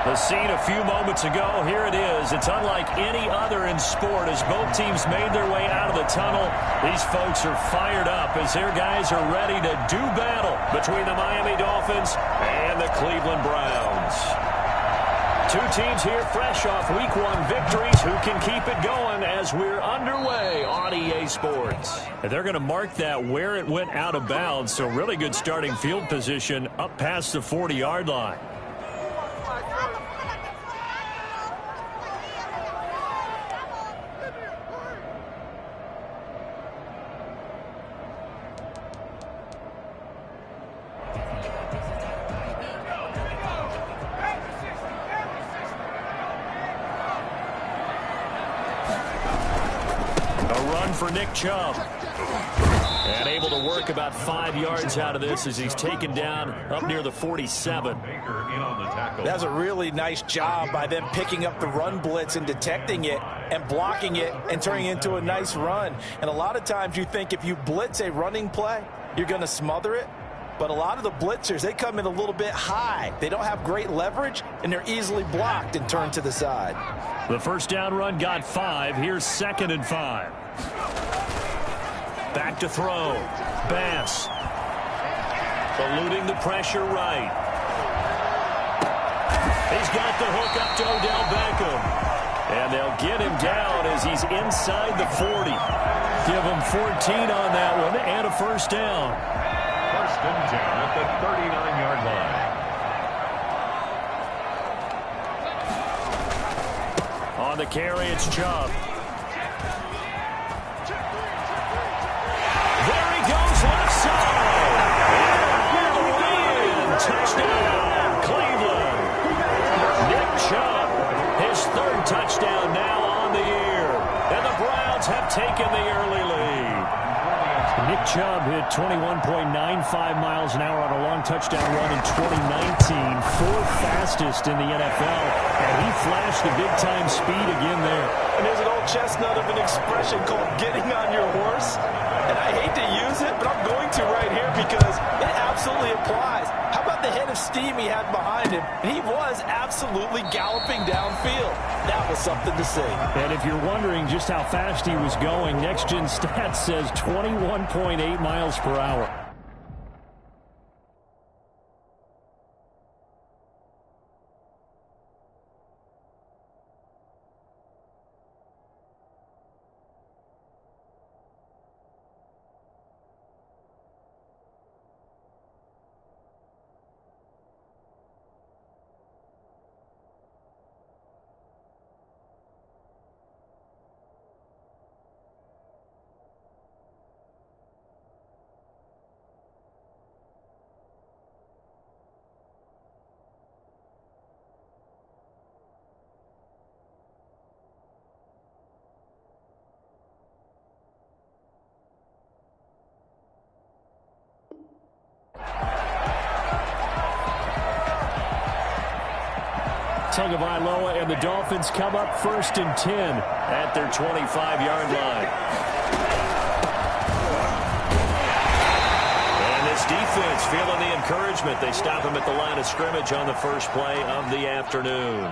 The scene a few moments ago, here it is. It's unlike any other in sport as both teams made their way out of the tunnel. These folks are fired up as their guys are ready to do battle between the Miami Dolphins and the Cleveland Browns. Two teams here fresh off Week 1 victories who can keep it going as we're underway on EA Sports. And they're going to mark that where it went out of bounds, so really good starting field position up past the 40-yard line. For Nick Chubb. And able to work about 5 yards out of this as he's taken down up near the 47. That's a really nice job by them picking up the run blitz and detecting it and blocking it and turning it into a nice run. And a lot of times you think if you blitz a running play, you're going to smother it. But a lot of the blitzers, they come in a little bit high. They don't have great leverage, and they're easily blocked and turned to the side. The first down run got 5. Here's 2nd and 5. Back to throw. Bass. Eluding the pressure right. He's got the hook up to Odell Beckham. And they'll get him down as he's inside the 40. Give him 14 on that one and a first down. First and 10 at the 39-yard line. On the carry, it's Chubb. There he goes, left side. And all the way in. Touchdown, Cleveland. Nick Chubb, his 3rd touchdown now on the year. And the Browns have taken the early lead. Nick Chubb hit 21.95 miles an hour on a long touchdown run in 2019, 4th fastest in the NFL, and he flashed the big-time speed again there. And there's an old chestnut of an expression called getting on your horse, and I hate to use it, but I'm going to right here because it absolutely applies. How about the head of steam he had behind him? He was absolutely galloping downfield. That was something to see. And if you're wondering just how fast he was going, Next Gen Stats says 21.8 miles per hour. Tagovailoa and the Dolphins come up 1st and 10 at their 25-yard line. And this defense feeling the encouragement. They stop him at the line of scrimmage on the first play of the afternoon.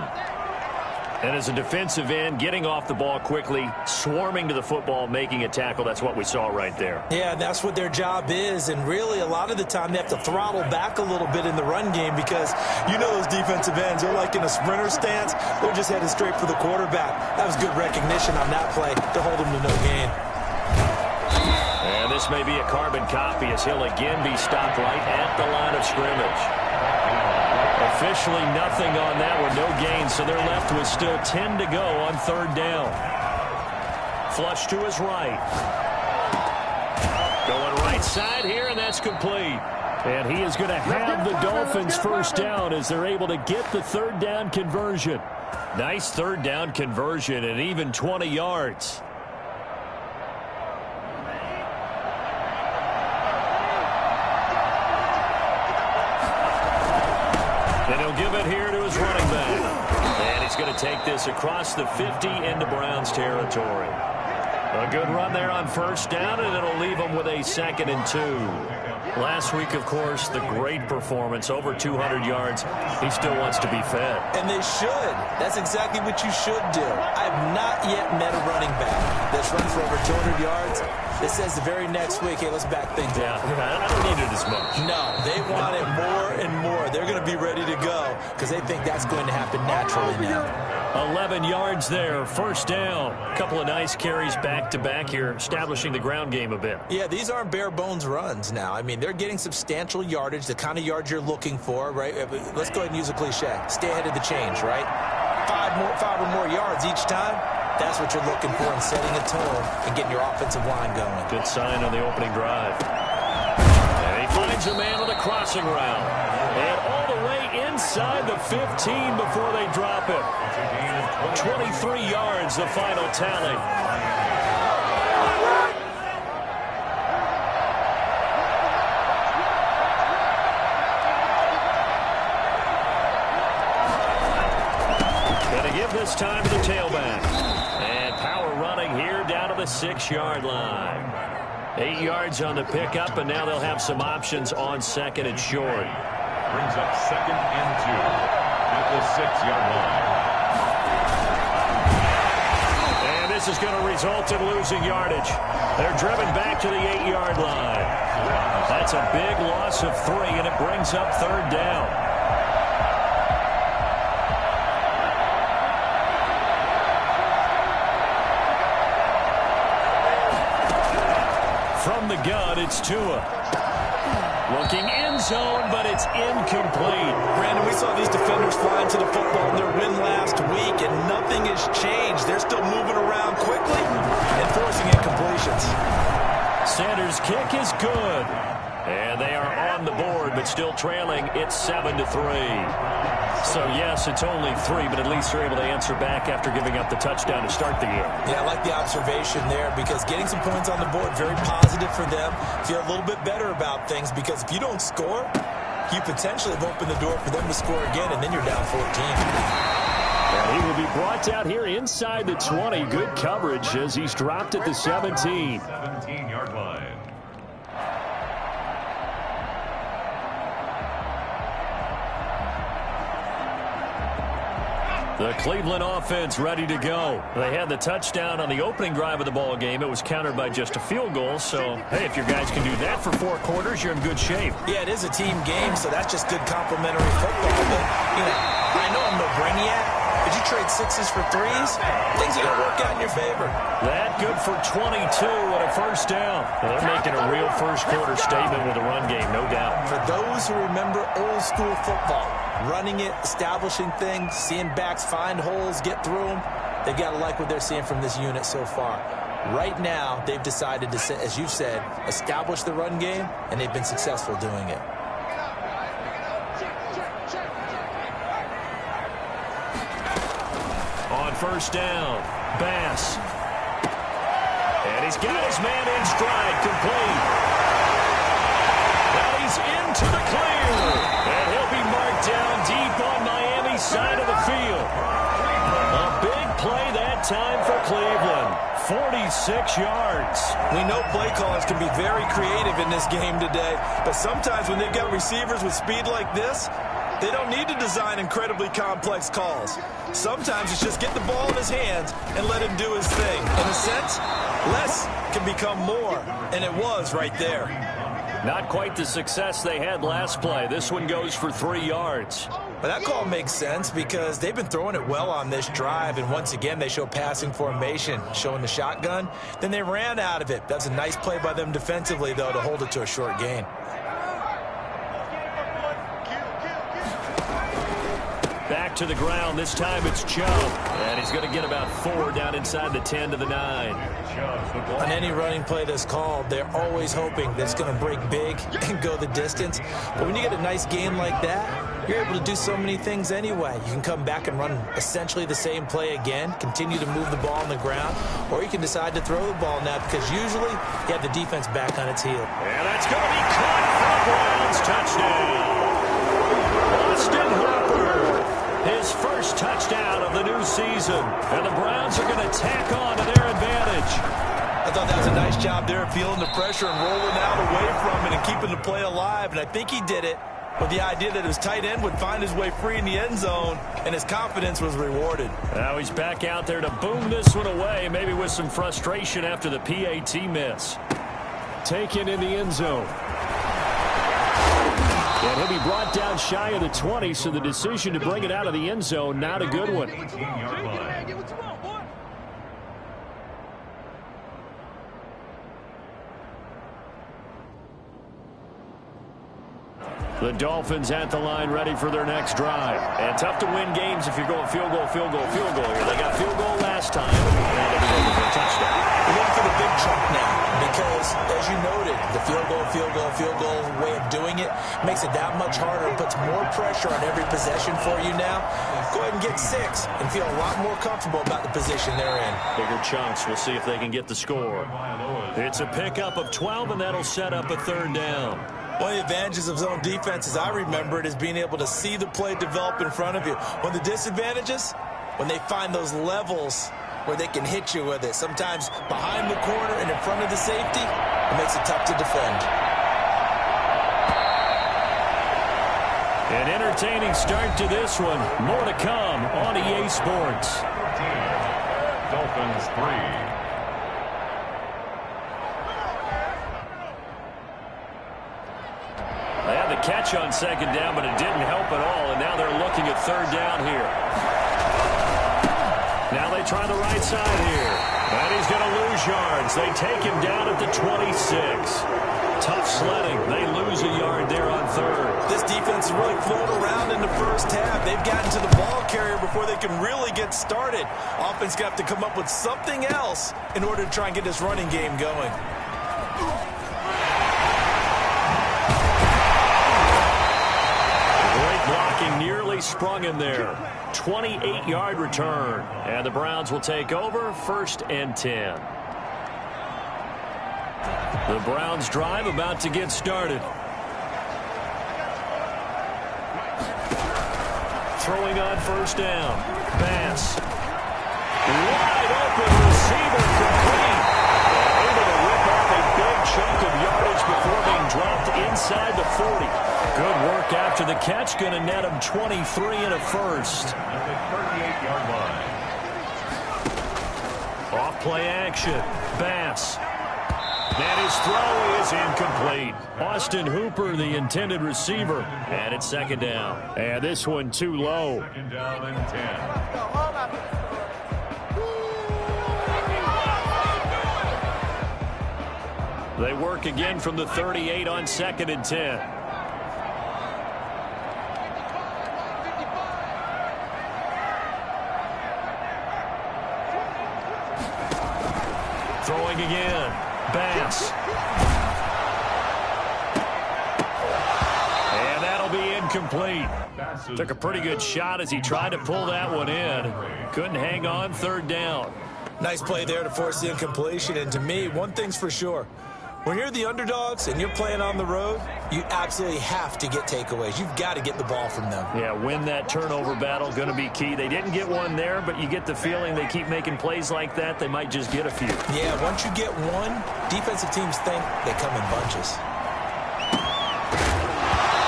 And as a defensive end, getting off the ball quickly, swarming to the football, making a tackle, that's what we saw right there. Yeah, that's what their job is, and really a lot of the time they have to throttle back a little bit in the run game because you know those defensive ends, they're like in a sprinter stance, they're just headed straight for the quarterback. That was good recognition on that play to hold him to no gain. And this may be a carbon copy as he'll again be stopped right at the line of scrimmage. Officially nothing on that one, no gain, so they're left with still 10 to go on 3rd down. Flush to his right. Going right side here, and that's complete. And he is going to have the Dolphins first down as they're able to get the 3rd down conversion. Nice 3rd down conversion and even 20 yards. And he'll give it here to his running back. And he's going to take this across the 50 into Browns territory. A good run there on first down, and it'll leave them with a 2nd and 2. Last week, of course, the great performance, over 200 yards. He still wants to be fed. And they should. That's exactly what you should do. I have not yet met a running back that's run for over 200 yards that says the very next week, hey, let's back things up. Yeah, I don't need it as much. No, they want it more and more. They're going to be ready to go because they think that's going to happen naturally now. 11 yards there, first down. A couple of nice carries back-to-back here, establishing the ground game a bit. Yeah, these aren't bare-bones runs now. I mean, they're getting substantial yardage, the kind of yards you're looking for, right? Let's go ahead and use a cliche. Stay ahead of the change, right? Five or more yards each time. That's what you're looking for in setting a tone and getting your offensive line going. Good sign on the opening drive. And he finds a man on the crossing route. And all the way inside the 15 before they drop it. 23 yards, the final tally. Going to give this time to the tailback. And power running here down to the 6-yard line. 8 yards on the pickup, and now they'll have some options on second and short. Brings up 2nd and 2 at the 6-yard line. And this is going to result in losing yardage. They're driven back to the 8-yard line. That's a big loss of 3, and it brings up 3rd down. From the gun, it's Tua. Looking end zone, but it's incomplete. Brandon, we saw these defenders flying to the football in their win last week, and nothing has changed. They're still moving around quickly and forcing incompletions. Sanders' kick is good. And they are on the board, but still trailing. It's 7-3. So, yes, it's only 3, but at least they're able to answer back after giving up the touchdown to start the game. Yeah, I like the observation there because getting some points on the board, very positive for them. Feel a little bit better about things because if you don't score, you potentially have opened the door for them to score again, and then you're down 14. And he will be brought down here inside the 20. Good coverage as he's dropped at the 17. 17-yard line. The Cleveland offense ready to go. They had the touchdown on the opening drive of the ball game. It was countered by just a field goal. So, hey, if your guys can do that for 4 quarters, you're in good shape. Yeah, it is a team game, so that's just good complimentary football. But, I know I'm no brainiac. But you trade 6s for 3s, things are going to work out in your favor. That good for 22 and a first down. They're making a real first-quarter statement with the run game, no doubt. For those who remember old-school football, running it, establishing things, seeing backs find holes, get through them, they've got to like what they're seeing from this unit so far. Right now, they've decided to, as you've said, establish the run game, and they've been successful doing it. On first down, Bass. And he's got his man in stride, complete. Now he's into the clear. And he'll be marked down deep on Miami's side of the field. A big play that time for Cleveland. 46 yards. We know play callers can be very creative in this game today, but sometimes when they've got receivers with speed like this, they don't need to design incredibly complex calls. Sometimes it's just get the ball in his hands and let him do his thing. In a sense, less can become more, and it was right there. Not quite the success they had last play. This one goes for 3 yards. But that call makes sense because they've been throwing it well on this drive, and once again they show passing formation, showing the shotgun. Then they ran out of it. That's a nice play by them defensively, though, to hold it to a short gain. Back to the ground. This time it's Chubb. And he's going to get about 4 down inside the 10 to the 9. On any running play that's called, they're always hoping that it's going to break big and go the distance. But when you get a nice game like that, you're able to do so many things anyway. You can come back and run essentially the same play again, continue to move the ball on the ground, or you can decide to throw the ball now because usually you have the defense back on its heel. And that's going to be caught for the Browns touchdown. Austin Hooper, his first touchdown of the new season. And the Browns are going to tack on to their advantage. I thought that was a nice job there, feeling the pressure and rolling out away from it and keeping the play alive. And I think he did it with the idea that his tight end would find his way free in the end zone, and his confidence was rewarded. Now he's back out there to boom this one away, maybe with some frustration after the PAT miss. Taken in the end zone. And he'll be brought down shy of the 20, so the decision to bring it out of the end zone, not a good one. The Dolphins at the line ready for their next drive. And tough to win games if you're going field goal, field goal, field goal here. They got field goal last time, and they'll be looking for a touchdown. We're looking for the big chunk now because, as you noted, the field goal way of doing it makes it that much harder. It puts more pressure on every possession for you now. Go ahead and get 6 and feel a lot more comfortable about the position they're in. Bigger chunks. We'll see if they can get the score. It's a pickup of 12, and that'll set up a third down. One of the advantages of zone defense, as I remember it, is being able to see the play develop in front of you. One of the disadvantages, when they find those levels where they can hit you with it. Sometimes behind the corner and in front of the safety, it makes it tough to defend. An entertaining start to this one. More to come on EA Sports. Dolphins 3. They had the catch on second down, but it didn't help at all, and now they're looking at third down here. Now they try the right side here, and he's going to lose yards. They take him down at the 26. Tough sledding. They lose a yard there on third. This defense is really flown around in the first half. They've gotten to the ball carrier before they can really get started. Offense got to come up with something else in order to try and get this running game going. Blocking nearly sprung him there. 28-yard return. And the Browns will take over, 1st and 10. The Browns drive about to get started. Throwing on first down. Bass. Wide open receiver complete. Able to rip off a big chunk of yardage before being dropped inside the 40. Good work after the catch. Going to net him 23 and a first. At the 38-yard line. Off play action. Bass. And his throw is incomplete. Austin Hooper, the intended receiver. And it's second down. And this one too low. Second down and 10. They work again from the 38 on 2nd and 10. Throwing again. Bass. And that'll be incomplete. Took a pretty good shot as he tried to pull that one in. Couldn't hang on, third down. Nice play there to force the incompletion. And to me, one thing's for sure. When you're the underdogs and you're playing on the road, you absolutely have to get takeaways. You've got to get the ball from them. Yeah, win that turnover battle, going to be key. They didn't get one there, but you get the feeling they keep making plays like that, they might just get a few. Yeah, once you get one, defensive teams think they come in bunches.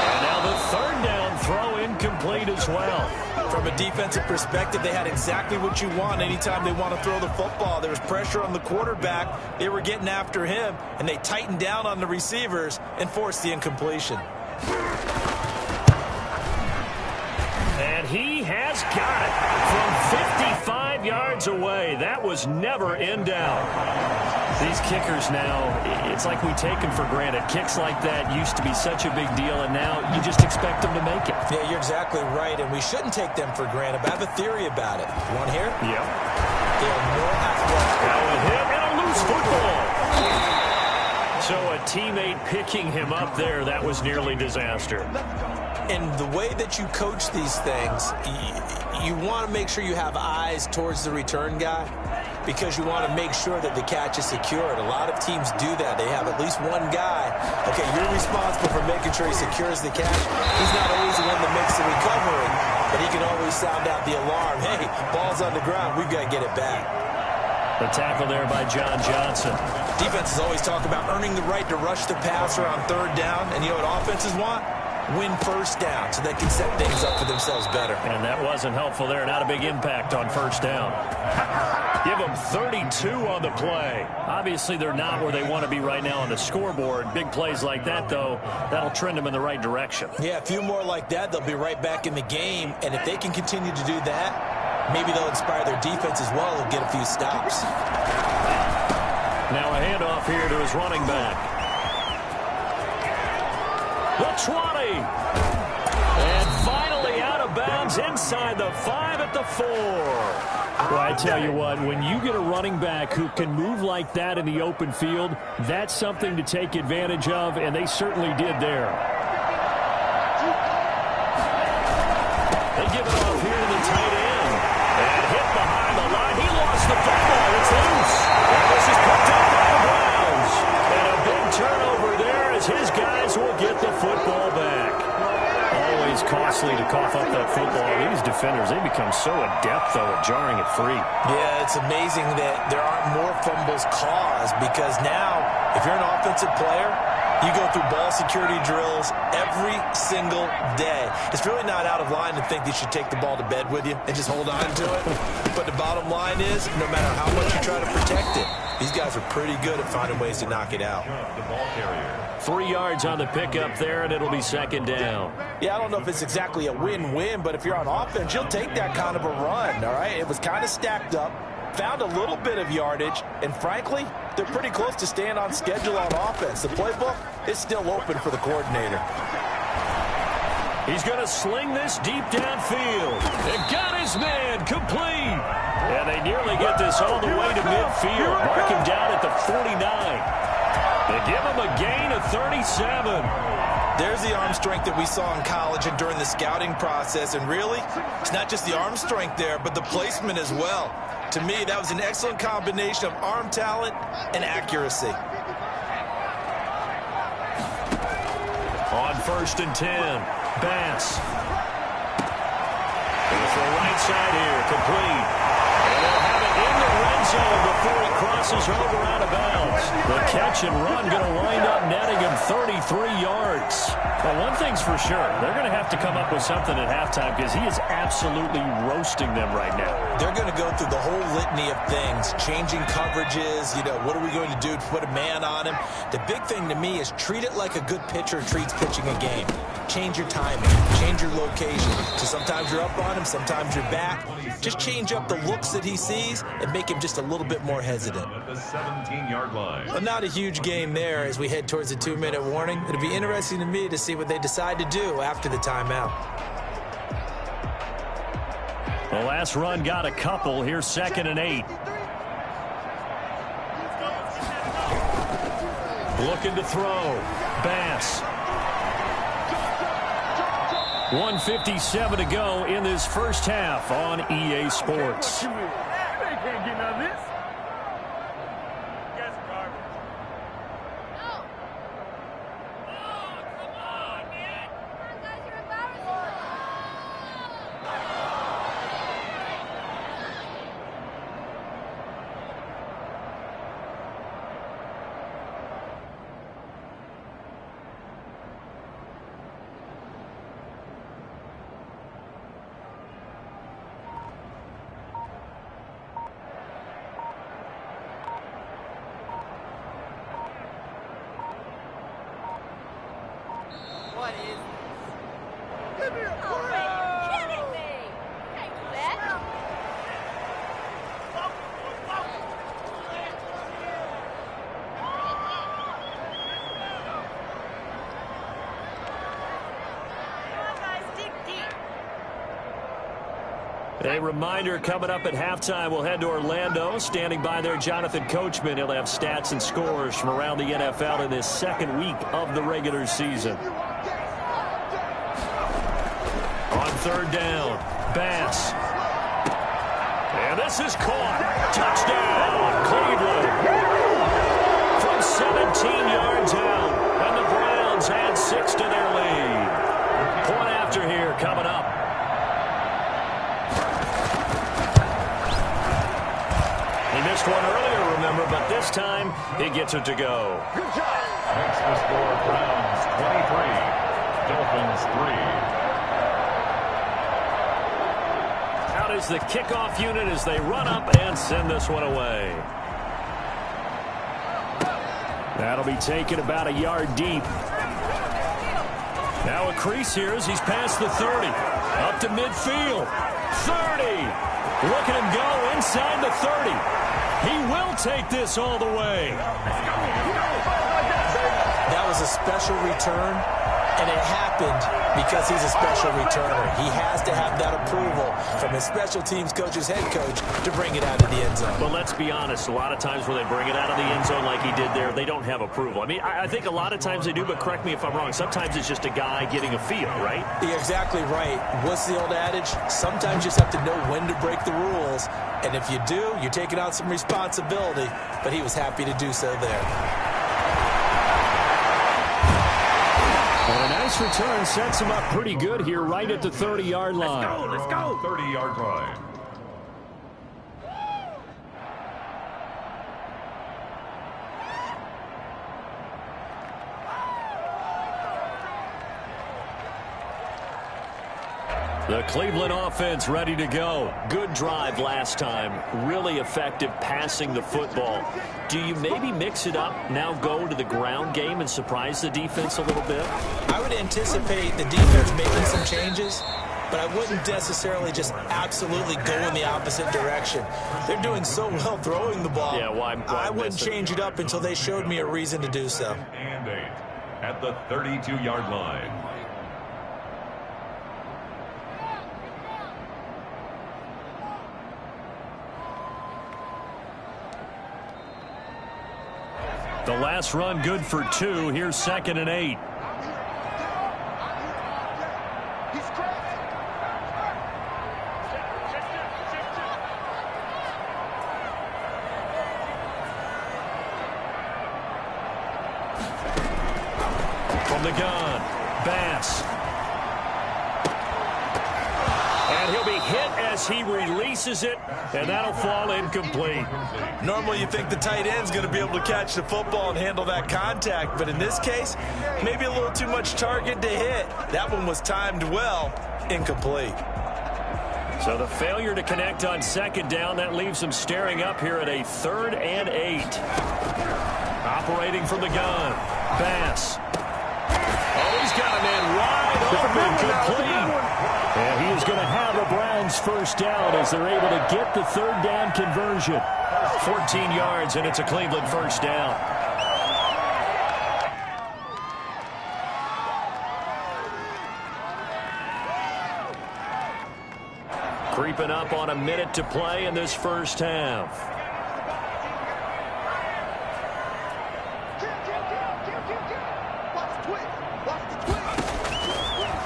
And now the third down throw incomplete as well. From a defensive perspective, they had exactly what you want anytime they want to throw the football. There was pressure on the quarterback. They were getting after him, and they tightened down on the receivers and forced the incompletion. And he has got it from 55 yards away. That was never in doubt. These kickers now, it's like we take them for granted. Kicks like that used to be such a big deal, and now you just expect them to make it. Yeah, you're exactly right, and we shouldn't take them for granted. But I have a theory about it. You want to hear? Yep. They are more athletic. Now a hit and a loose football. So a teammate picking him up there, that was nearly disaster. And the way that you coach these things, you want to make sure you have eyes towards the return guy because you want to make sure that the catch is secured. A lot of teams do that. They have at least one guy. Okay, you're responsible for making sure he secures the catch. He's not always the one that makes the recovery, but he can always sound out the alarm. Hey, ball's on the ground. We've got to get it back. The tackle there by John Johnson. Defenses always talk about earning the right to rush the passer on third down. And you know what offenses want? Win first down so they can set things up for themselves better. And that wasn't helpful there. Not a big impact on first down. Give them 32 on the play. Obviously, they're not where they want to be right now on the scoreboard. Big plays like that, though, that'll trend them in the right direction. Yeah, a few more like that, they'll be right back in the game. And if they can continue to do that, maybe they'll inspire their defense as well and get a few stops. Now a handoff here to his running back. The 20. And finally out of bounds inside the 5 at the 4. Well, I tell you what, when you get a running back who can move like that in the open field, that's something to take advantage of, and they certainly did there. They give it off here to the tight end. And hit behind the line. He lost the football. It's loose. And this is picked up by the Browns. And a big turnover there as his guys will get the football back. Always costly to cough up that football. These defenders, they become so adept, though, at jarring it free. Yeah, it's amazing that there aren't more fumbles caused because now, if you're an offensive player, you go through ball security drills every single day. It's really not out of line to think that you should take the ball to bed with you and just hold on to it. But the bottom line is, no matter how much you try to protect it, these guys are pretty good at finding ways to knock it out. 3 yards on the pickup there, and it'll be second down. Yeah, I don't know if it's exactly a win-win, but if you're on offense, you'll take that kind of a run, all right? It was kind of stacked up, found a little bit of yardage, and frankly, they're pretty close to staying on schedule on offense. The playbook is still open for the coordinator. He's going to sling this deep downfield. And got his man complete. And they nearly get this all the way to midfield. Mark him down at the 49. They give him a gain of 37. There's the arm strength that we saw in college and during the scouting process. And really, it's not just the arm strength there, but the placement as well. To me, that was an excellent combination of arm talent and accuracy. On 1st and 10, Bass. Goes for the right side here, complete. And they'll have it in the red zone before he crosses over out of bounds. The catch and run going to wind up netting him 33 yards. Well, one thing's for sure. They're going to have to come up with something at halftime because he is absolutely roasting them right now. They're going to go through the whole litany of things, changing coverages, you know, what are we going to do to put a man on him? The big thing to me is treat it like a good pitcher treats pitching a game. Change your timing, change your location. So sometimes you're up on him, sometimes you're back. Just change up the looks that he sees and make him just a little bit more hesitant. At the 17-yard line. But not a huge game there as we head towards the 2-minute warning. It'll be interesting to me to see what they decide to do after the timeout. The last run got a couple. Here's 2nd and 8. Looking to throw. Bass. 1:57 to go in this first half on EA Sports. What is this? Give me a break! Oh, you're kidding me! Can't do that. A reminder coming up at halftime, we'll head to Orlando. Standing by there, Jonathan Coachman. He'll have stats and scores from around the NFL in this second week of the regular season. On 3rd down, Bass. And this is caught. Touchdown, Cleveland. From 17 yards out. And the Browns add 6 to their lead. Point after here coming up. missed one earlier, remember, but this time he gets it to go. Good job. Makes the score Browns 23, Dolphins 3. Out is the kickoff unit as they run up and send this one away. That'll be taken about a yard deep. Now a crease here as he's past the 30. Up to midfield. 30. Look at him go inside the 30. He will take this all the way. That was a special return, and it happened because he's a special returner. He has to have that approval from his special teams coach's head coach to bring it out of the end zone. Well, let's be honest. A lot of times when they bring it out of the end zone like he did there, they don't have approval. I mean, I think a lot of times they do, but correct me if I'm wrong. Sometimes it's just a guy getting a feel, right? You're exactly right. What's the old adage? Sometimes you just have to know when to break the rules. And if you do, you're taking on some responsibility. But he was happy to do so there. And a nice return sets him up pretty good here right at the 30-yard line. Let's go. 30-yard line. The Cleveland offense ready to go. Good drive last time. Really effective passing the football. Do you maybe mix it up, now go to the ground game and surprise the defense a little bit? I would anticipate the defense making some changes, but I wouldn't necessarily just absolutely go in the opposite direction. They're doing so well throwing the ball. Yeah, I wouldn't change it up until they showed me a reason to do so. And 8 at the 32-yard line. The last run good for 2. Here's 2nd and 8. From the gun, Bass. And he'll be hit as he releases it, and that'll fall incomplete. Normally you think the tight end's going to be able to catch the football and handle that contact, but in this case, maybe a little too much target to hit. That one was timed well, incomplete. So the failure to connect on 2nd down, that leaves them staring up here at a 3rd and 8. Operating from the gun, Bass. Oh, he's got a man wide open, complete. And he is going to have a Browns first down as they're able to get the 3rd down conversion. 14 yards, and it's a Cleveland first down. Creeping up on a minute to play in this first half.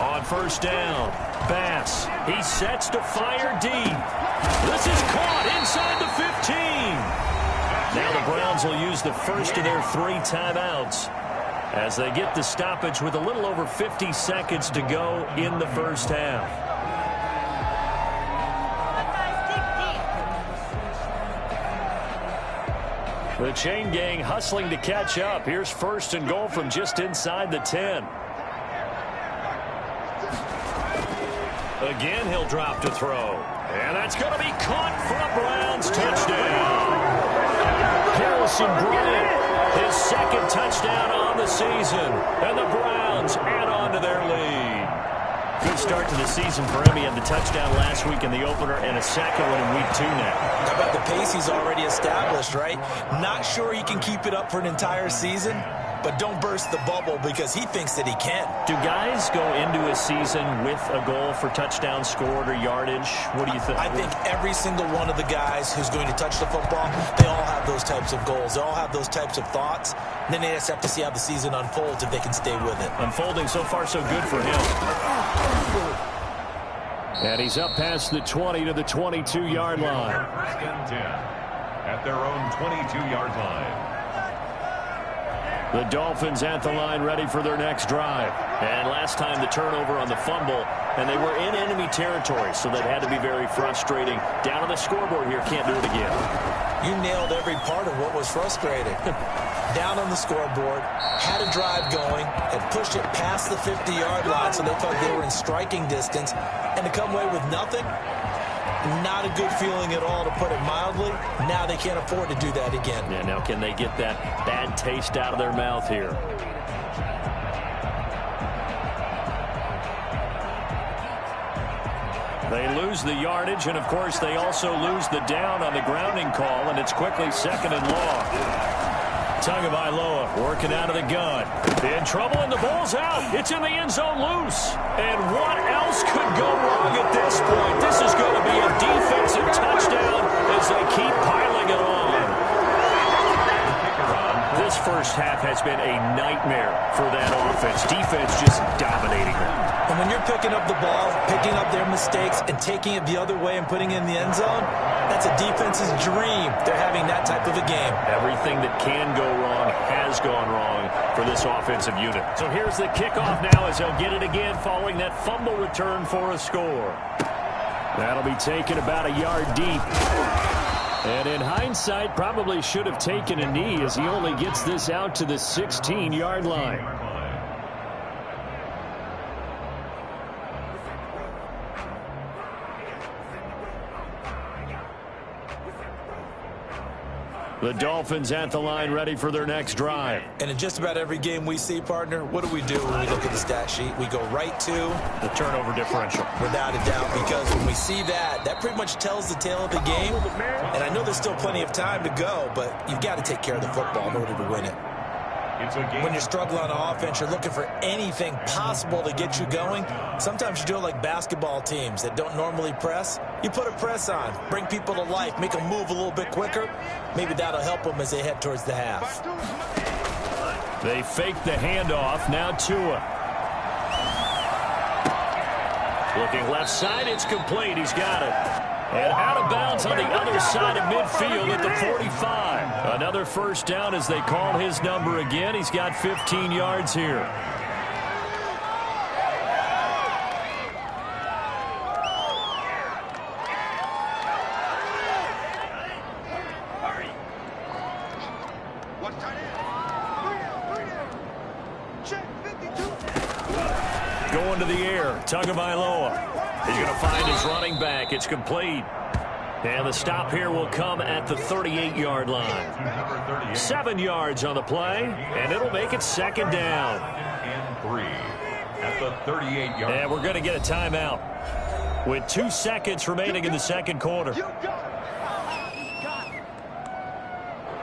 On first down, Bass. He sets to fire deep. This is caught inside the 15. Now the Browns will use the first of their 3 timeouts as they get the stoppage with a little over 50 seconds to go in the first half. The chain gang hustling to catch up. Here's 1st and goal from just inside the 10. Again, he'll drop to throw. And that's going to be caught for a Browns touchdown. Harrison Bryant, his 2nd touchdown on the season. And the Browns add on to their lead. Good start to the season for him. He had the touchdown last week in the opener and a 2nd one in week 2 now. How about the pace he's already established, right? Not sure he can keep it up for an entire season, but don't burst the bubble because he thinks that he can. Do guys go into a season with a goal for touchdown scored or yardage? What do you think? I think every single one of the guys who's going to touch the football, they all have those types of goals. They all have those types of thoughts. And then they just have to see how the season unfolds if they can stay with it. Unfolding so far so good for him. And he's up past the 20 to the 22-yard line. 1st and 10 at their own 22-yard line. The Dolphins at the line ready for their next drive. And last time the turnover on the fumble, and they were in enemy territory, so that had to be very frustrating. Down on the scoreboard here, can't do it again. You nailed every part of what was frustrating. Down on the scoreboard, had a drive going, and pushed it past the 50-yard line so they thought they were in striking distance, and to come away with nothing, not a good feeling at all, to put it mildly. Now they can't afford to do that again. Yeah, now can they get that bad taste out of their mouth here? They lose the yardage, and of course they also lose the down on the grounding call, and it's quickly 2nd and long. Tagovailoa working out of the gun. In trouble, and the ball's out. It's in the end zone loose. And what else could go wrong at this point? This is going to be a defensive touchdown as they keep piling it on. This first half has been a nightmare for that offense. Defense just dominating them. And when you're picking up the ball, picking up their mistakes, and taking it the other way and putting it in the end zone, that's a defense's dream. They're having that type of a game. Everything that can go wrong has gone wrong for this offensive unit. So here's the kickoff now as they'll get it again following that fumble return for a score. That'll be taken about a yard deep. And in hindsight, probably should have taken a knee as he only gets this out to the 16-yard line. The Dolphins at the line, ready for their next drive. And in just about every game we see, partner, what do we do when we look at the stat sheet? We go right to the turnover differential. Without a doubt, because when we see that, that pretty much tells the tale of the game. And I know there's still plenty of time to go, but you've got to take care of the football in order to win it. When you're struggling on offense, you're looking for anything possible to get you going. Sometimes you do it like basketball teams that don't normally press. You put a press on, bring people to life, make them move a little bit quicker. Maybe that'll help them as they head towards the half. They fake the handoff. Now Tua. Looking left side, it's complete. He's got it. And out of bounds on the other side of midfield at the 45. Another first down as they call his number again. He's got 15 yards here. Going to the air, Tagovailoa. He's going to find his running back. It's complete. And the stop here will come at the 38-yard line. 7 yards on the play, and it'll make it 2nd down. And 3 at the 38-yard. And we're going to get a timeout with 2 seconds remaining in the second quarter.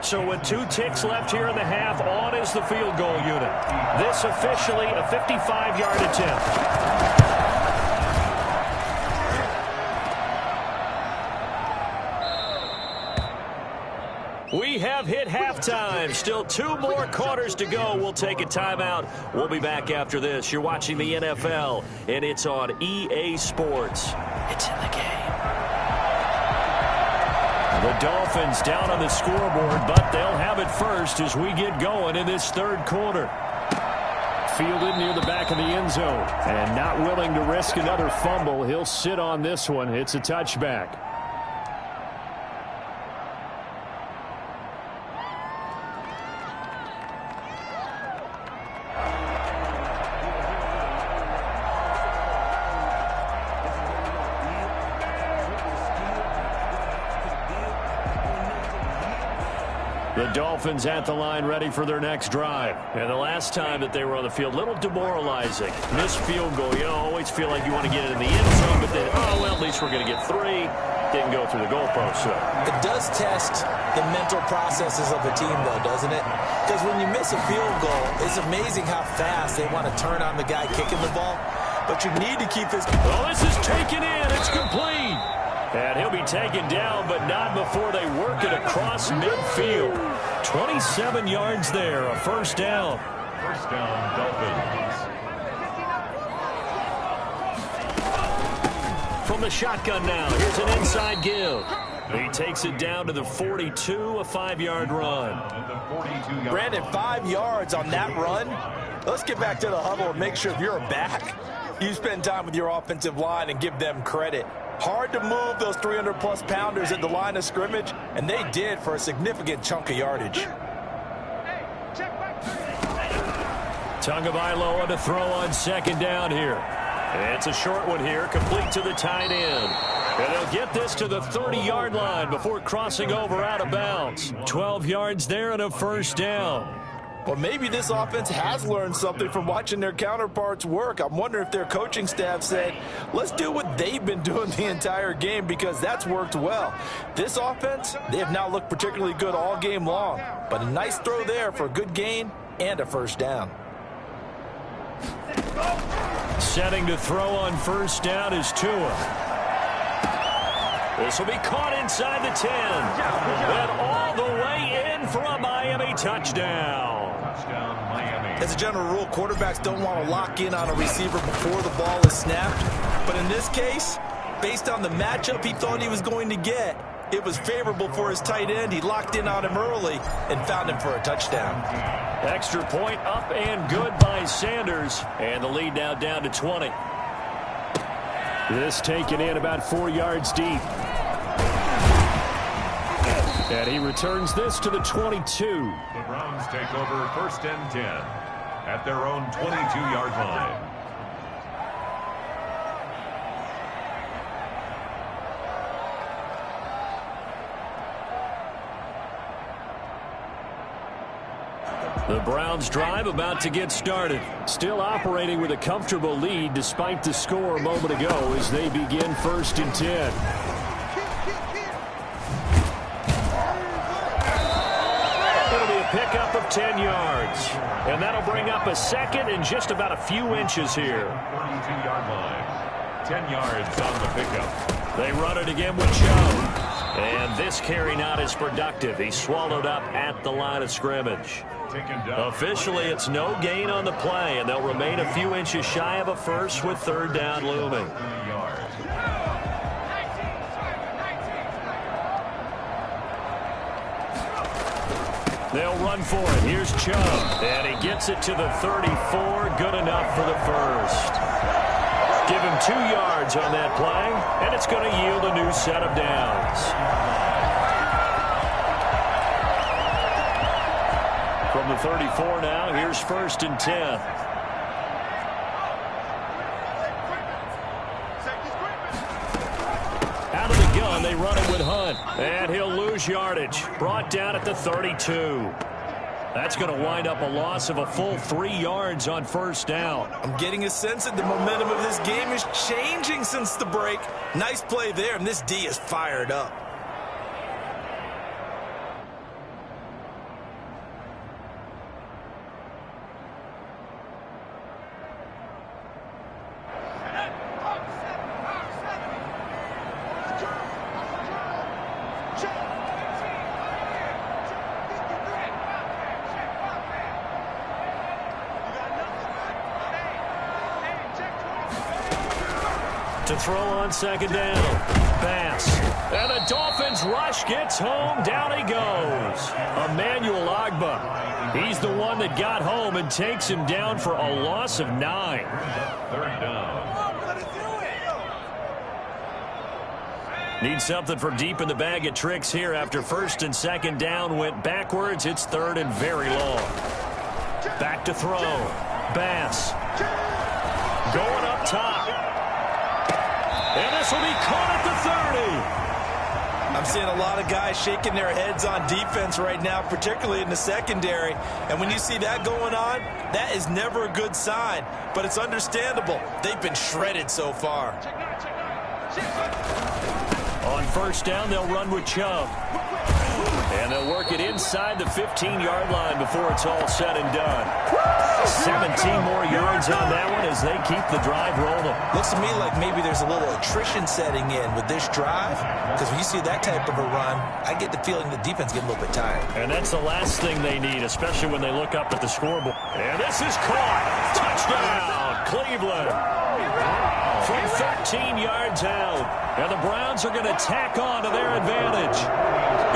So with 2 ticks left here in the half, on is the field goal unit. This officially a 55-yard attempt. We have hit halftime. Still 2 more quarters to go. We'll take a timeout. We'll be back after this. You're watching the NFL, and it's on EA Sports. It's in the game. The Dolphins down on the scoreboard, but they'll have it first as we get going in this third quarter. Fielded near the back of the end zone, and not willing to risk another fumble. He'll sit on this one. It's a touchback. The Dolphins at the line, ready for their next drive. And the last time that they were on the field, a little demoralizing. Missed field goal. You know, always feel like you want to get it in the end zone, but then, oh, well, at least we're going to get 3. Didn't go through the goalpost, so. It does test the mental processes of a team, though, doesn't it? Because when you miss a field goal, it's amazing how fast they want to turn on the guy kicking the ball. But you need to keep his... Well, this is taken in. It's complete. And he'll be taken down, but not before they work it across midfield. 27 yards there, a first down. First down, Dolphins. From the shotgun now, here's an inside give. He takes it down to the 42, a 5-yard run. Brandon, 5 yards on that run. Let's get back to the huddle and make sure if you're back, you spend time with your offensive line and give them credit. Hard to move those 300-plus pounders at the line of scrimmage, and they did for a significant chunk of yardage. Tagovailoa to throw on second down here. It's a short one here, complete to the tight end. And they'll get this to the 30-yard line before crossing over out of bounds. 12 yards there and a first down. Well, maybe this offense has learned something from watching their counterparts work. I'm wondering if their coaching staff said, let's do what they've been doing the entire game, because that's worked well. This offense, they have not looked particularly good all game long, but a nice throw there for a good gain and a first down. Setting to throw on first down is Tua. This will be caught inside the 10. And all the way in for a Miami touchdown. As a general rule, quarterbacks don't want to lock in on a receiver before the ball is snapped. But in this case, based on the matchup he thought he was going to get, it was favorable for his tight end. He locked in on him early and found him for a touchdown. Extra point up and good by Sanders. And the lead now down to 20. This taken in about 4 yards deep. And he returns this to the 22. The Browns take over first and 10 at their own 22-yard line. The Browns drive about to get started. Still operating with a comfortable lead despite the score a moment ago as they begin first and 10. It'll be a pickup of 10 yards. And that'll bring up a second and just about a few inches here. 42-yard line. 10 yards on the pickup. They run it again with Joe. And this carry not as productive. He's swallowed up at the line of scrimmage. Officially, it's no gain on the play, and they'll remain a few inches shy of a first with third down looming. They'll run for it. Here's Chubb, and he gets it to the 34. Good enough for the first. Give him 2 yards on that play, and it's going to yield a new set of downs. From the 34 now, here's first and 10. Out of the gun, they run it with Hunt. And he'll lose yardage. Brought down at the 32. That's going to wind up a loss of a full 3 yards on first down. I'm getting a sense that the momentum of this game is changing since the break. Nice play there, and this D is fired up. To throw on second down. Pass. And the Dolphins rush gets home. Down he goes. Emmanuel Ogbah. He's the one that got home and takes him down for a loss of 9. Third down. Need something from deep in the bag of tricks here after first and second down went backwards. It's third and very long. Back to throw. Bass. Going up top. And this will be caught at the 30. I'm seeing a lot of guys shaking their heads on defense right now, particularly in the secondary. And when you see that going on, that is never a good sign. But it's understandable. They've been shredded so far. On first down, they'll run with Chubb. And they'll work it inside the 15-yard line before it's all said and done. 17 more yards on that one as they keep the drive rolling. Looks to me like maybe there's a little attrition setting in with this drive, because when you see that type of a run, I get the feeling the defense get a little bit tired. And that's the last thing they need, especially when they look up at the scoreboard. And this is caught. Touchdown, Cleveland. from 13 yards out. And the Browns are going to tack on to their advantage.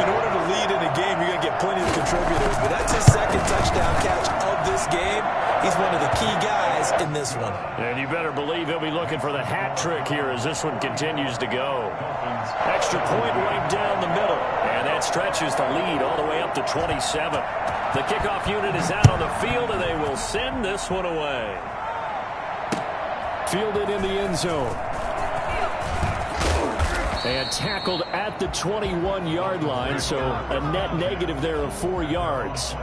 In order to lead in a game, you're going to get plenty of contributors, but that's his second touchdown catch of this game. He's one of the key guys in this one. And you better believe he'll be looking for the hat trick here as this one continues to go. Extra point right down the middle. And that stretches the lead all the way up to 27. The kickoff unit is out on the field, and they will send this one away. Fielded in the end zone. And tackled at the 21-yard line, so a net negative there of 4 yards.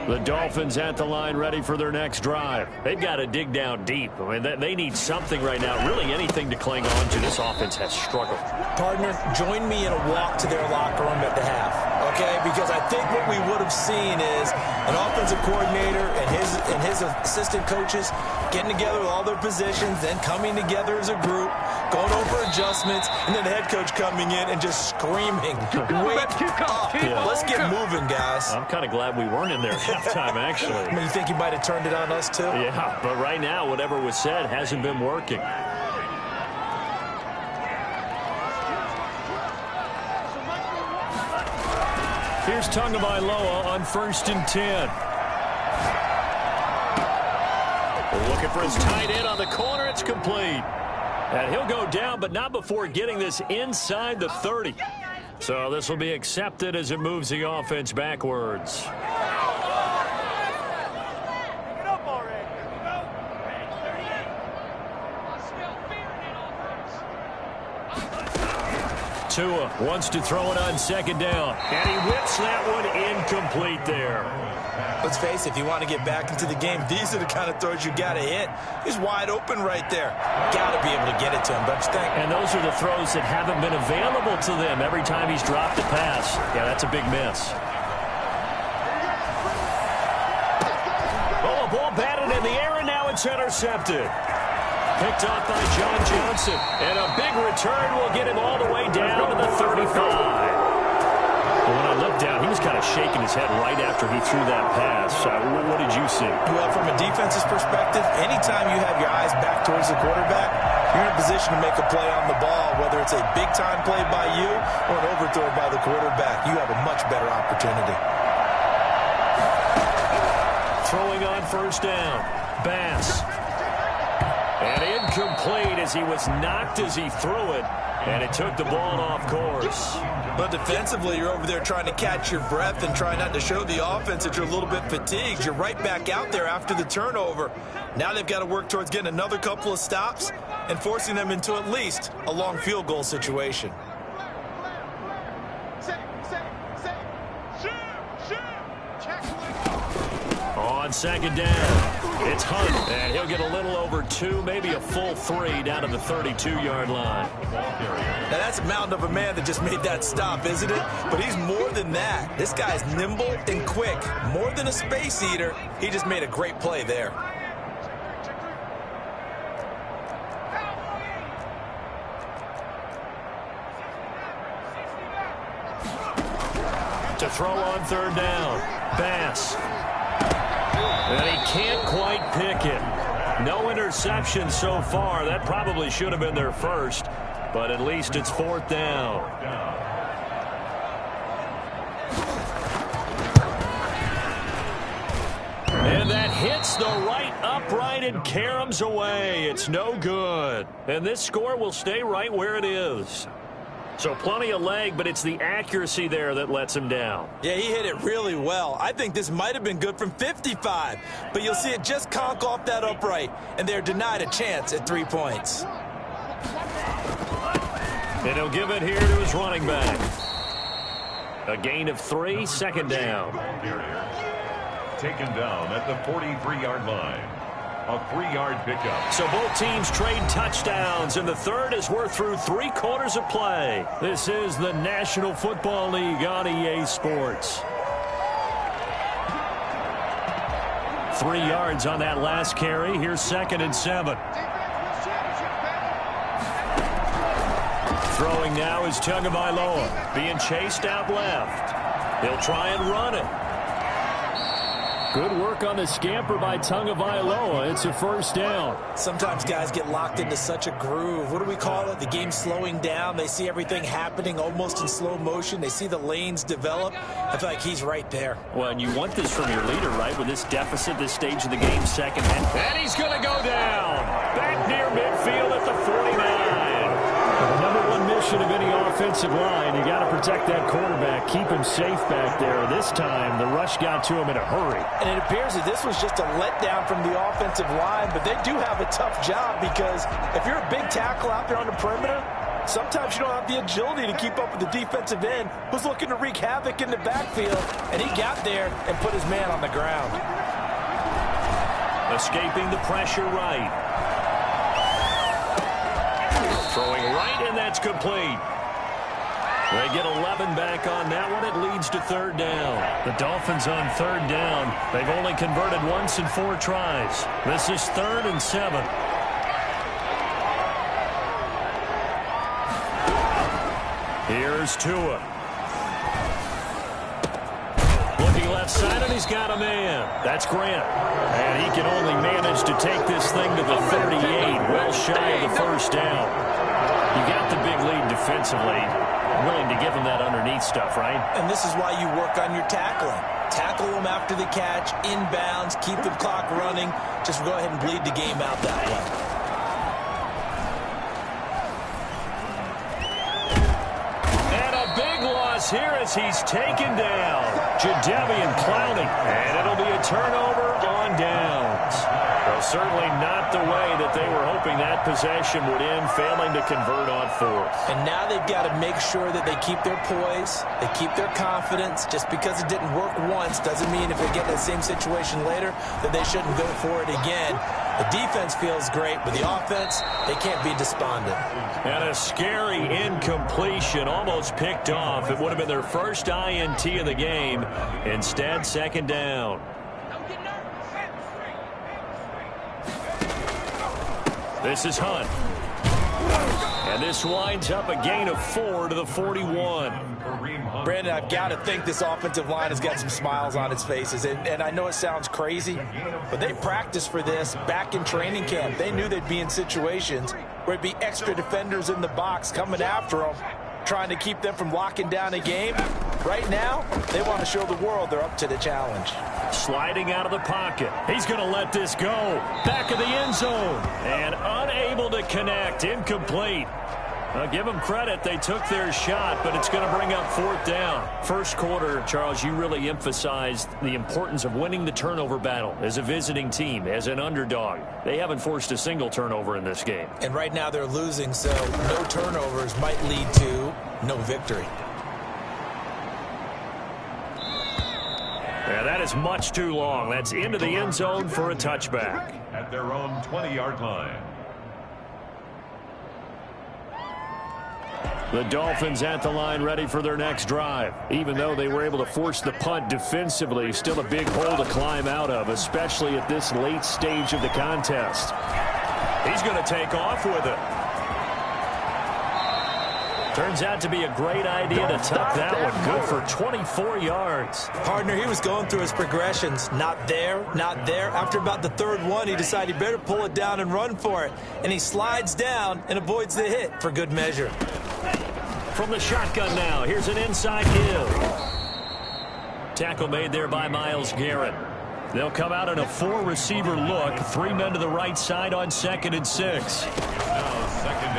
The Dolphins at the line ready for their next drive. They've got to dig down deep. I mean, they need something right now, really anything to cling on to. This offense has struggled. Partner, join me in a walk to their locker room at the half, okay? Because I think what we would have seen is an offensive coordinator and his assistant coaches getting together with all their positions, then coming together as a group, going over adjustments, and then the head coach coming in and just screaming, wake up. Yeah. Let's get moving, guys. I'm kind of glad we weren't in there at halftime, actually. I mean, you think you might have turned it on us, too? Yeah, but right now, whatever was said hasn't been working. Here's Tagovailoa on 1st and 10. Looking for his tight end on the corner. It's complete. And he'll go down, but not before getting this inside the 30. So this will be accepted as it moves the offense backwards. Tua wants to throw it on 2nd down. And he whips that one incomplete there. Let's face it, if you want to get back into the game, these are the kind of throws you got to hit. He's wide open right there. Got to be able to get it to him, don't you think? And those are the throws that haven't been available to them every time he's dropped a pass. Yeah, that's a big miss. Oh, a ball batted in the air, and now it's intercepted. Picked off by John Johnson. And a big return will get him all the way down to the 35. When I looked down, he was kind of shaking his head right after he threw that pass. What did you see? Well, from a defense's perspective, anytime you have your eyes back towards the quarterback, you're in a position to make a play on the ball, whether it's a big-time play by you or an overthrow by the quarterback. You have a much better opportunity. Throwing on 1st down. Bass. And incomplete as he was knocked as he threw it. And it took the ball off course. But defensively, you're over there trying to catch your breath and try not to show the offense that you're a little bit fatigued. You're right back out there after the turnover. Now they've got to work towards getting another couple of stops and forcing them into at least a long field goal situation. On 2nd down, it's Hunt, and he'll get a little over 2, maybe a full 3 down to the 32-yard line. Now that's a mountain of a man that just made that stop, isn't it? But he's more than that. This guy's nimble and quick. More than a space eater, he just made a great play there. To throw on 3rd down, Bass. And he can't quite pick it. No interception so far. That probably should have been their first, but at least it's 4th down. And that hits the right upright and caroms away. It's no good. And this score will stay right where it is. So plenty of leg, but it's the accuracy there that lets him down. Yeah, he hit it really well. I think this might have been good from 55, but you'll see it just conk off that upright, and they're denied a chance at 3 points. And he'll give it here to his running back. A gain of 3, 2nd down. Taken down at the 43-yard line. A 3-yard pickup. So both teams trade touchdowns in the 3rd as we're through 3 quarters of play. This is the National Football League on EA Sports. 3 yards on that last carry. Here's 2nd and 7. Throwing now is Tagovailoa, being chased out left. He'll try and run it. Good work on the scamper by Tagovailoa. It's a first down. Sometimes guys get locked into such a groove. What do we call it? The game slowing down. They see everything happening almost in slow motion. They see the lanes develop. I feel like he's right there. Well, and you want this from your leader, right? With this deficit, this stage of the game, second half. And he's going to go down. Back near midfield at the 49. The number one mission of any offensive line, you got to protect that quarterback, keep him safe back there. This time, the rush got to him in a hurry. And it appears that this was just a letdown from the offensive line, but they do have a tough job because if you're a big tackle out there on the perimeter, sometimes you don't have the agility to keep up with the defensive end who's looking to wreak havoc in the backfield, and he got there and put his man on the ground. Escaping the pressure right. Throwing right, and that's complete. They get 11 back on that one. It leads to third down. The Dolphins on third down. They've only converted once in 4 tries. This is 3rd and 7. Here's Tua. Looking left side, and he's got a man. That's Grant. And he can only manage to take this thing to the 38, well shy of the first down. You got the big lead defensively. Willing to give him that underneath stuff, right? And this is why you work on your tackling. Tackle them after the catch, inbounds, keep the clock running. Just go ahead and bleed the game out that way. And a big loss here as he's taken down. Jadeveon Clowney. And it'll be a turnover on downs. Well, certainly not the way that they were hoping that possession would end, failing to convert on 4th. And now they've got to make sure that they keep their poise, they keep their confidence. Just because it didn't work once doesn't mean if they get in that same situation later that they shouldn't go for it again. The defense feels great, but the offense, they can't be despondent. And a scary incompletion, almost picked off. It would have been their first INT of the game. Instead, second down. This is Hunt. And this winds up a gain of 4 to the 41. Brandon, I've got to think this offensive line has got some smiles on its faces. And I know it sounds crazy, but they practiced for this back in training camp. They knew they'd be in situations where it'd be extra defenders in the box coming after them, trying to keep them from locking down a game. Right now, they want to show the world they're up to the challenge. Sliding out of the pocket. He's going to let this go. Back of the end zone. And unable to connect. Incomplete. Give them credit. They took their shot, but it's going to bring up 4th down. First quarter, Charles, you really emphasized the importance of winning the turnover battle as a visiting team, as an underdog. They haven't forced a single turnover in this game. And right now they're losing, so no turnovers might lead to no victory. Yeah, that is much too long. That's into the end zone for a touchback. At their own 20-yard line. The Dolphins at the line ready for their next drive. Even though they were able to force the punt defensively, still a big hole to climb out of, especially at this late stage of the contest. He's going to take off with it. Turns out to be a great idea to tuck that one. Good for 24 yards. Partner, he was going through his progressions. Not there, not there. After about the 3rd one, he decided he better pull it down and run for it. And he slides down and avoids the hit for good measure. From the shotgun now, here's an inside give. Tackle made there by Myles Garrett. They'll come out in a 4-receiver look. 3 men to the right side on 2nd and 6.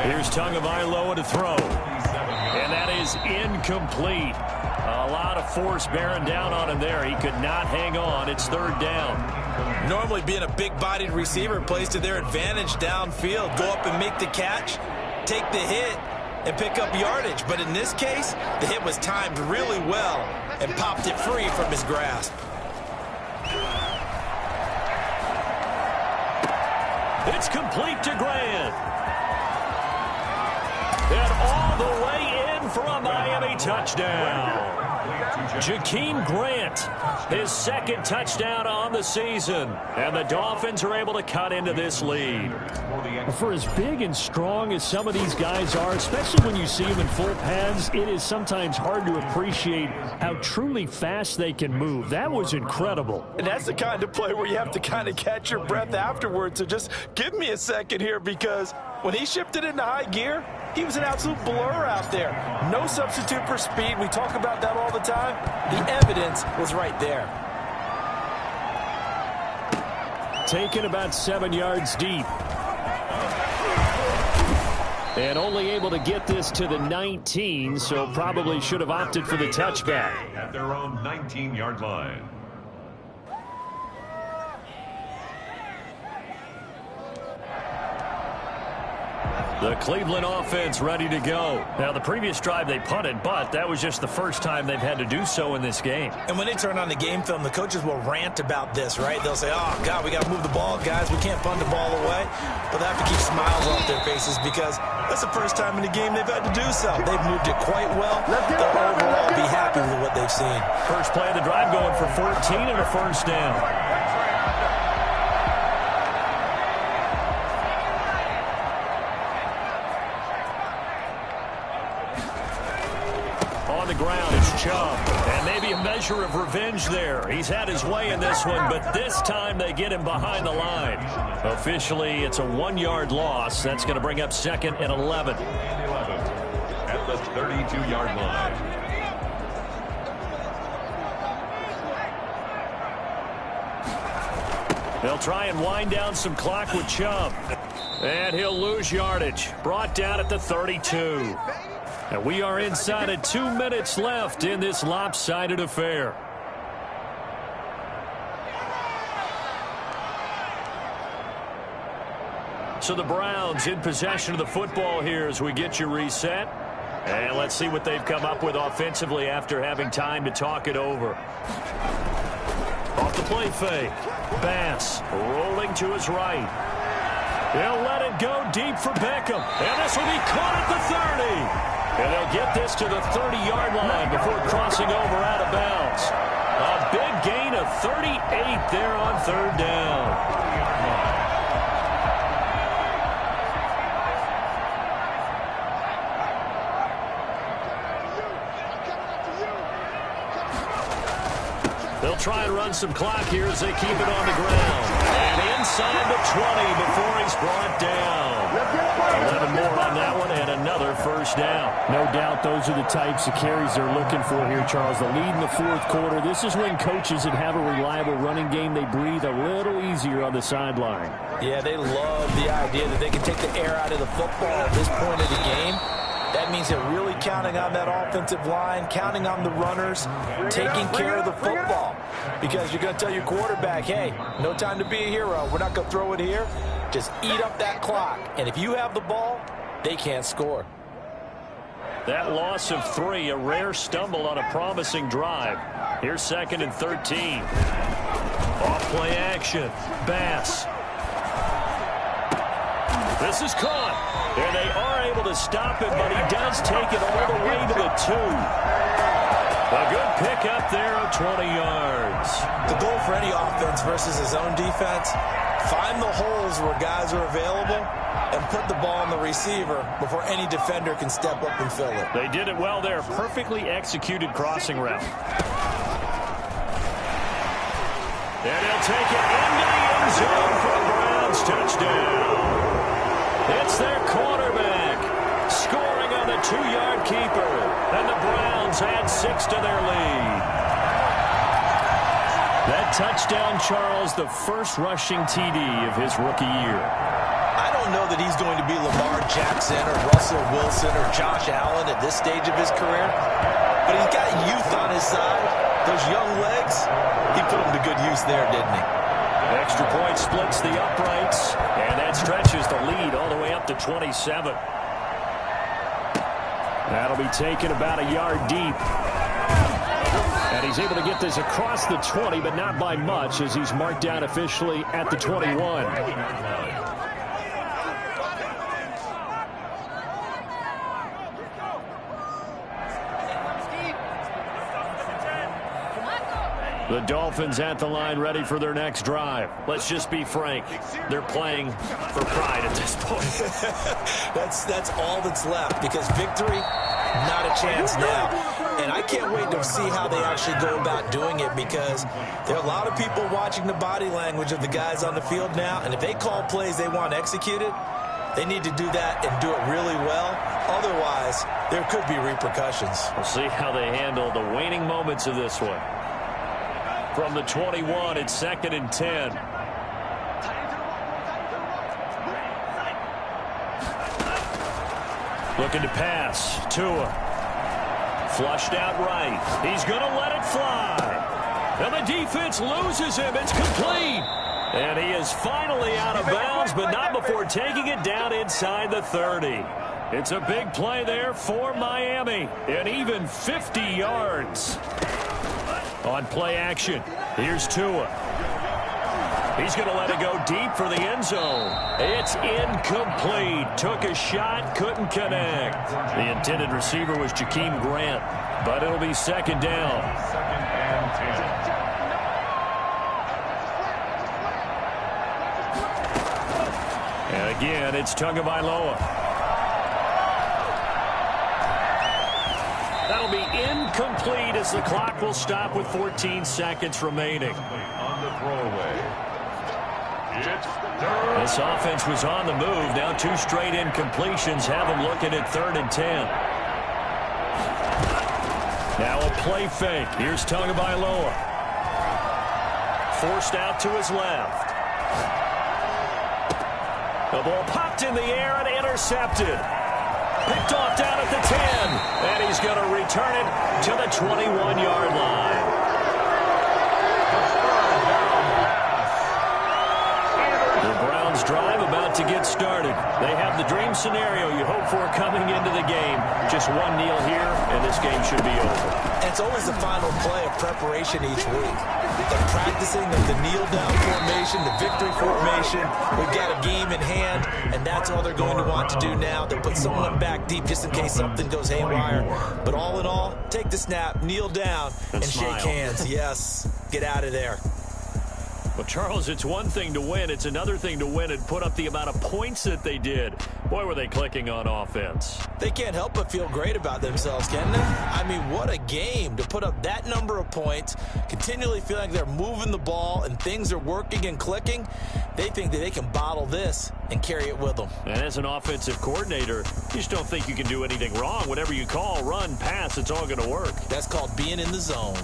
Here's Tagovailoa to throw. And that is incomplete. A lot of force bearing down on him there. He could not hang on. It's 3rd down. Normally being a big-bodied receiver plays to their advantage downfield. Go up and make the catch, take the hit, and pick up yardage. But in this case, the hit was timed really well and popped it free from his grasp. It's complete to Grant. And all the way in for a Miami touchdown. Jakeem Grant his second touchdown on the season. And the Dolphins are able to cut into this lead. For as big and strong as some of these guys are, especially when you see them in full pads, it is sometimes hard to appreciate how truly fast they can move. That was incredible. And that's the kind of play where you have to kind of catch your breath afterwards. So just give me a second here, because when he shifted into high gear, he was an absolute blur out there. No substitute for speed. We talk about that all the time. The evidence was right there. Taken about 7 yards deep. And only able to get this to the 19, so probably should have opted for the touchback. At their own 19-yard line. The Cleveland offense ready to go. Now, the previous drive they punted, but that was just the first time they've had to do so in this game. And when they turn on the game film, the coaches will rant about this, right? They'll say, oh, God, we got to move the ball, guys. We can't punt the ball away. But they have to keep smiles off their faces, because that's the first time in the game they've had to do so. They've moved it quite well. They'll overall be happy with what they've seen. First play of the drive going for 14 and a first down. On the ground, it's Chubb. And maybe a measure of revenge there. He's had his way in this one, but this time they get him behind the line. Officially, it's a 1-yard loss. That's going to bring up 2nd and 11. At the 32-yard line. They'll try and wind down some clock with Chubb. And he'll lose yardage. Brought down at the 32. And we are inside of 2 minutes left in this lopsided affair. So the Browns in possession of the football here as we get you reset. And let's see what they've come up with offensively after having time to talk it over. Off the play fake. Bass rolling to his right. They'll let it go deep for Beckham. And this will be caught at the 30. And they'll get this to the 30-yard line before crossing over out of bounds. A big gain of 38 there on third down. They'll try and run some clock here as they keep it on the ground. And inside the 20 before he's brought down. 11 more on that one and another first down. No doubt those are the types of carries they're looking for here, Charles. The lead in the fourth quarter. This is when coaches that have a reliable running game, they breathe a little easier on the sideline. Yeah, they love the idea that they can take the air out of the football at this point of the game. That means they're really counting on that offensive line, counting on the runners, taking care of the football. Because you're going to tell your quarterback, hey, no time to be a hero. We're not going to throw it here. Just eat up that clock. And if you have the ball, they can't score. That loss of 3, a rare stumble on a promising drive. Here's 2nd and 13. Off play action. Bass. This is caught. And they are able to stop him, but he does take it all the way to the 2. A good pickup there of 20 yards. The goal for any offense versus his own defense, find the holes where guys are available and put the ball on the receiver before any defender can step up and fill it. They did it well there. Perfectly executed crossing route. And he'll take it into the end zone for a Browns touchdown. It's their quarterback scoring on the 2-yard keeper. And the Browns add 6 to their lead. That touchdown, Charles, the first rushing TD of his rookie year. I don't know that he's going to be Lamar Jackson or Russell Wilson or Josh Allen at this stage of his career. But he's got youth on his side. Those young legs, he put them to good use there, didn't he? Extra point splits the uprights, and that stretches the lead all the way up to 27. That'll be taken about a yard deep. And he's able to get this across the 20, but not by much, as he's marked down officially at the 21. The Dolphins at the line ready for their next drive. Let's just be frank. They're playing for pride at this point. That's all that's left, because victory, not a chance now. And I can't wait to see how they actually go about doing it, because there are a lot of people watching the body language of the guys on the field now, and if they call plays they want executed, they need to do that and do it really well. Otherwise, there could be repercussions. We'll see how they handle the waning moments of this one. From the 21, it's 2nd and 10. Looking to pass. Tua. Flushed out right. He's going to let it fly. And the defense loses him. It's complete. And he is finally out of bounds, but not before taking it down inside the 30. It's a big play there for Miami. And even 50 yards. On play action, here's Tua. He's going to let it go deep for the end zone. It's incomplete. Took a shot, couldn't connect. The intended receiver was Jakeem Grant, but it'll be 2nd down. 2nd and 10. And again, it's Tagovailoa. That'll be incomplete as the clock will stop with 14 seconds remaining. On the throwaway. This offense was on the move. Now 2 straight incompletions have them looking at 3rd and 10. Now a play fake. Here's Tagovailoa. Forced out to his left. The ball popped in the air and intercepted. Picked off down at the 10. And he's going to return it to the 21-yard line. The Browns drive about to get started. They have the dream scenario you hope for coming into the game. Just one kneel here, and this game should be over. And it's always the final play of preparation each week. They're practicing the kneel-down formation, the victory formation. We've got a game in hand, and that's all they're going to want to do now. They'll put someone back deep just in case something goes haywire. But all in all, take the snap, kneel down, and shake hands. Yes, get out of there. Well, Charles, it's one thing to win. It's another thing to win and put up the amount of points that they did. Boy, were they clicking on offense. They can't help but feel great about themselves, can they? I mean, what a game to put up that number of points, continually feel like they're moving the ball and things are working and clicking. They think that they can bottle this and carry it with them. And as an offensive coordinator, you just don't think you can do anything wrong. Whatever you call, run, pass, it's all going to work. That's called being in the zone.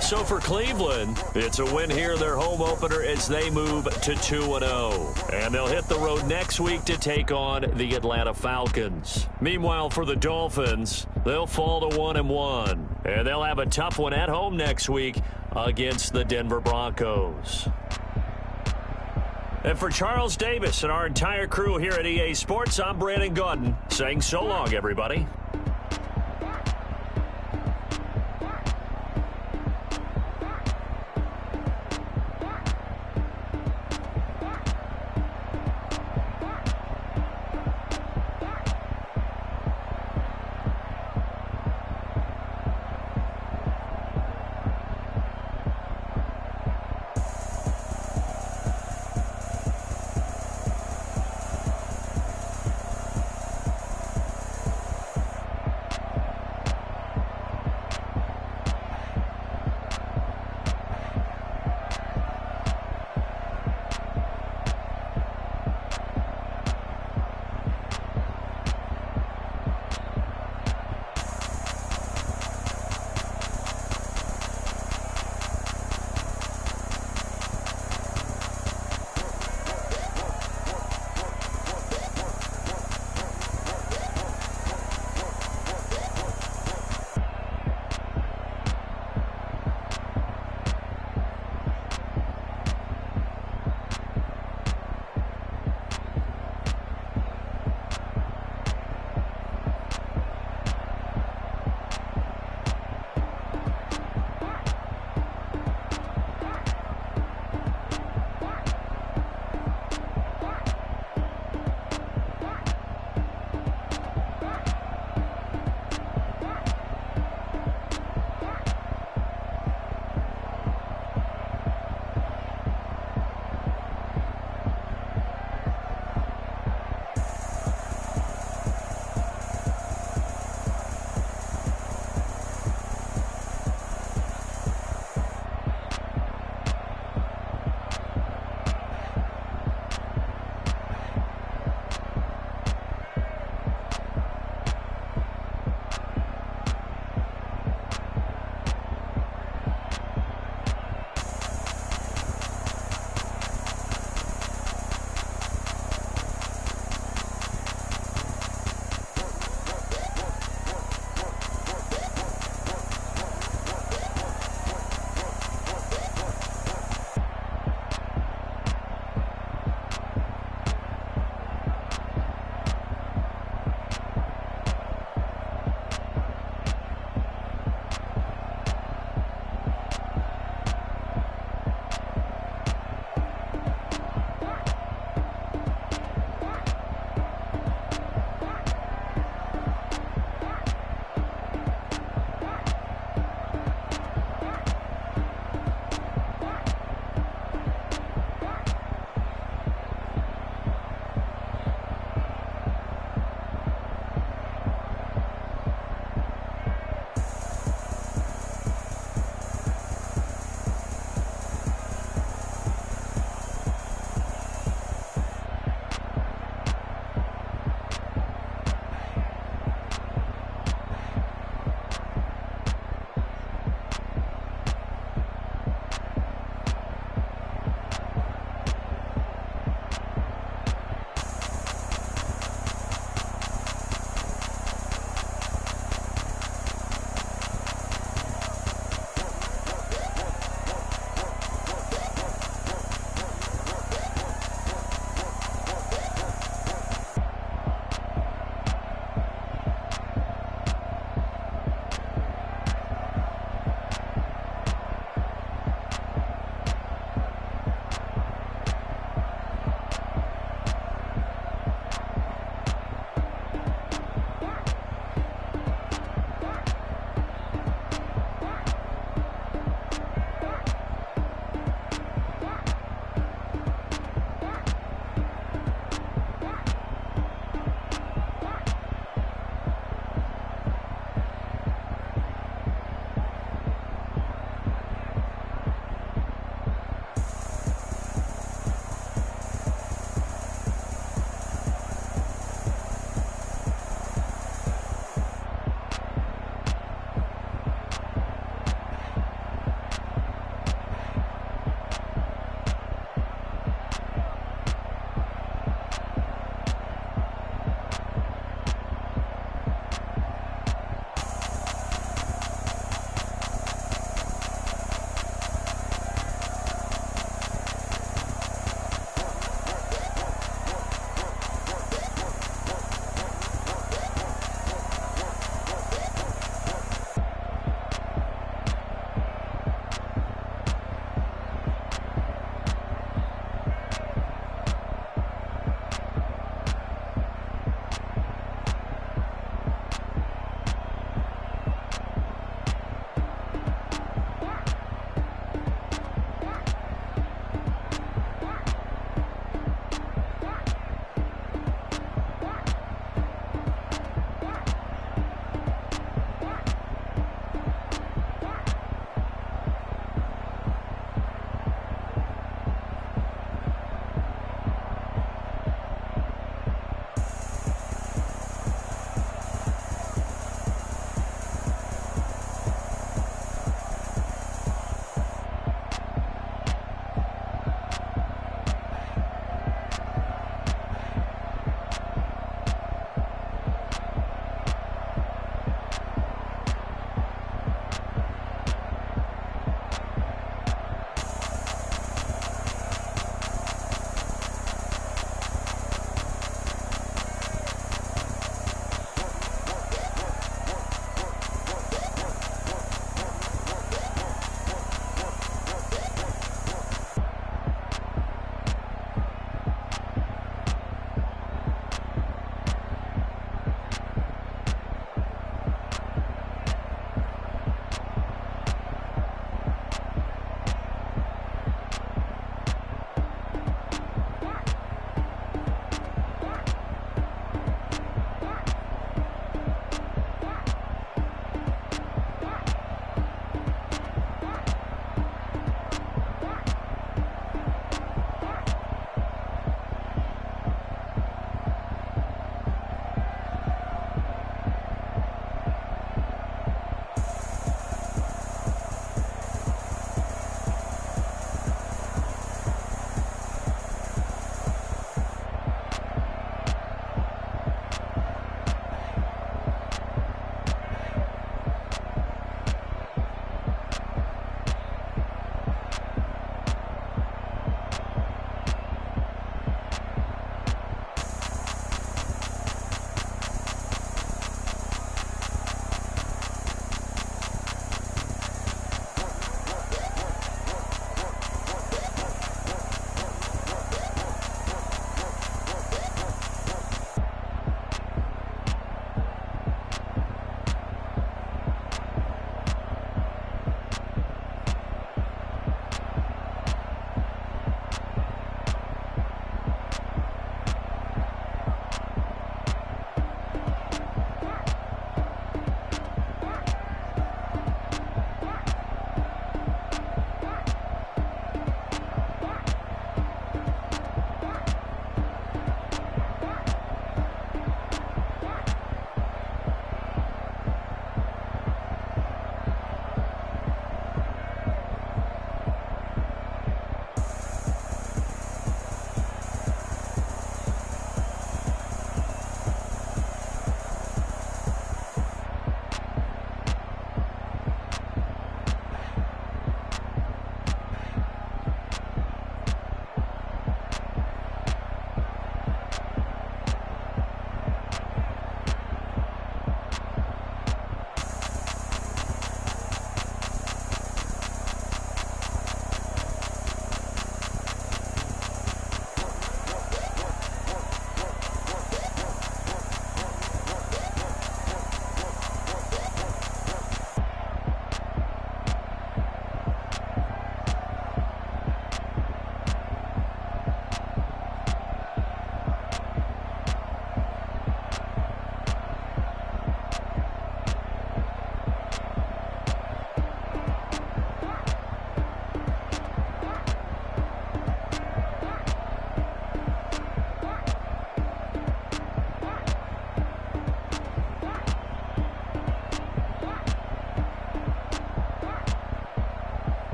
So for Cleveland, it's a win here, their home opener, as they move to 2-0. And they'll hit the road next week to take on the Atlanta Falcons. Meanwhile, for the Dolphins, they'll fall to 1-1. And they'll have a tough one at home next week against the Denver Broncos. And for Charles Davis and our entire crew here at EA Sports, I'm Brandon Gaudin saying so long, everybody.